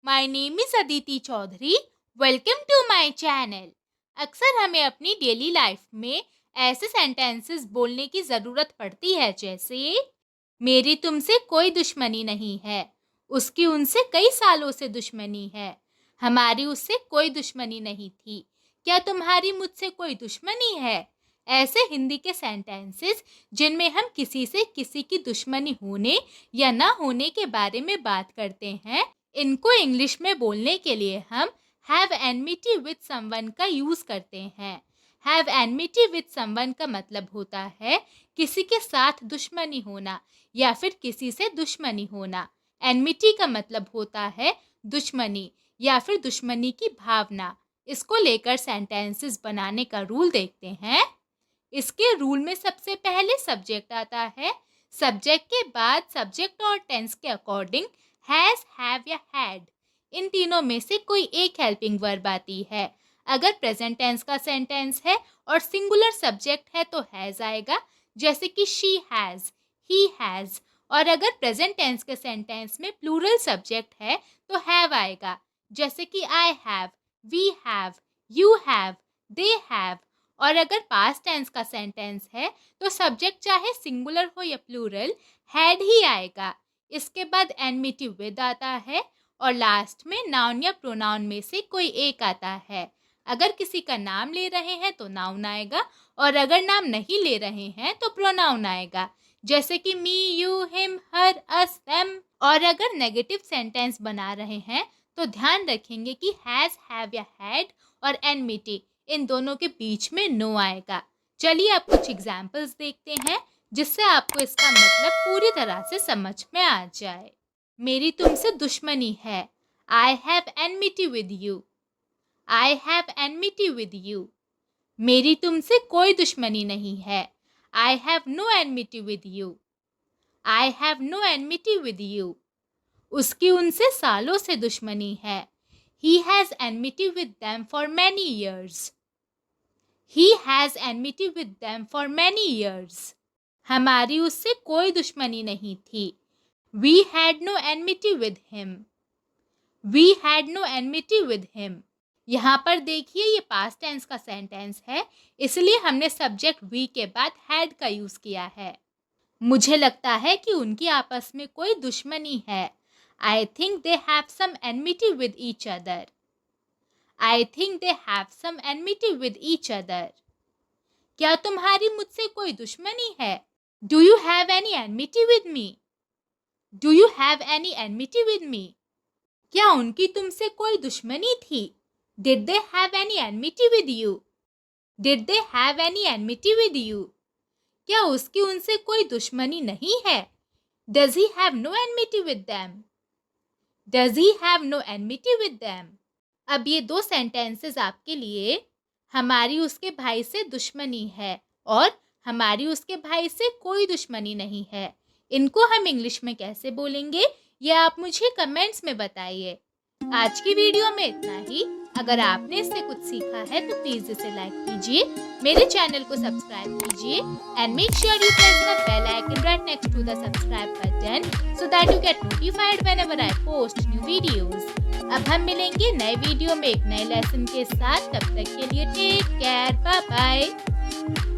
My name is Aditi Chaudhary. Welcome to my channel. अक्सर हमें अपनी डेली लाइफ में ऐसे सेंटेंसेस बोलने की ज़रूरत पड़ती है जैसे मेरी तुमसे कोई दुश्मनी नहीं है, उसकी उनसे कई सालों से दुश्मनी है, हमारी उससे कोई दुश्मनी नहीं थी, क्या तुम्हारी मुझसे कोई दुश्मनी है। ऐसे हिंदी के सेंटेंसेस जिनमें हम किसी से किसी की दुश्मनी होने या ना होने के बारे में बात करते हैं, इनको इंग्लिश में बोलने के लिए हम हैव एनमिटी विद समवन का यूज करते हैं। हैव एनमिटी विद समवन का मतलब होता है किसी के साथ दुश्मनी होना या फिर किसी से दुश्मनी होना। एनमिटी का मतलब होता है दुश्मनी या फिर दुश्मनी की भावना। इसको लेकर सेंटेंसेस बनाने का रूल देखते हैं। इसके रूल में सबसे पहले सब्जेक्ट आता है। सब्जेक्ट के बाद सब्जेक्ट और टेंस के अकॉर्डिंग हैज, हैव या हैड, इन तीनों में से कोई एक हेल्पिंग वर्ब आती है। अगर प्रेजेंट टेंस का सेंटेंस है और सिंगुलर सब्जेक्ट है तो हैज आएगा, जैसे कि शी हैज, ही हैज। और अगर प्रेजेंट टेंस के सेंटेंस में प्लूरल सब्जेक्ट है तो हैव आएगा, जैसे कि I have, we have, you have, they have. और अगर पास्ट टेंस का सेंटेंस है तो सब्जेक्ट चाहे सिंगुलर हो या प्लूरल, हैड ही आएगा। इसके बाद एनमिटी विद आता है और लास्ट में नाउन या प्रोनाउन में से कोई एक आता है। अगर किसी का नाम ले रहे हैं तो नाउन आएगा और अगर नाम नहीं ले रहे हैं तो प्रोनाउन आएगा, जैसे कि me, you, him, her, us, them. और अगर नेगेटिव सेंटेंस बना रहे हैं तो ध्यान रखेंगे कि हैज, हैव या हैड और एनमिटी इन दोनों के बीच में नो आएगा। चलिए अब कुछ एग्जाम्पल्स देखते हैं जिससे आपको इसका मतलब पूरी तरह से समझ में आ जाए। मेरी तुमसे दुश्मनी है। I have enmity with you. I have enmity with you. मेरी तुमसे कोई दुश्मनी नहीं है। I have no enmity with you. I have no enmity with you. उसकी उनसे सालों से दुश्मनी है। He has enmity with them for many years. He has enmity with them for many years. हमारी उससे कोई दुश्मनी नहीं थी। We had no enmity with him. We had no enmity with him. यहाँ पर देखिए ये पास्ट टेंस का सेंटेंस है, इसलिए हमने सब्जेक्ट we के बाद had का यूज किया है। मुझे लगता है कि उनकी आपस में कोई दुश्मनी है। I think they have some enmity with each other. I think they have some enmity with each other. क्या तुम्हारी मुझसे कोई दुश्मनी है? Do you have any enmity with me? Do you have any enmity with me? क्या उनकी तुमसे कोई दुश्मनी थी? Did they have any enmity with you? Did they have any enmity with you? क्या उसकी उनसे कोई दुश्मनी नहीं है? Does he have no enmity with them? Does he have no enmity with them? अब ये दो सेंटेंसेस आपके लिए हमारी उसके भाई से दुश्मनी है और हमारी उसके भाई से कोई दुश्मनी नहीं है, इनको हम इंग्लिश में कैसे बोलेंगे ये आप मुझे कमेंट्स में बताइए। आज की वीडियो में इतना ही। अगर आपने इससे कुछ सीखा है तो प्लीज इसे लाइक कीजिए, मेरे चैनल को सब्सक्राइब कीजिए and make sure you press the bell icon right next to the subscribe button so that you get notified whenever I post new videos. अब हम मिलेंगे नए वीडियो में एक नए लेसन के साथ। तब तक के लिए टेक केयर, बाय बाय।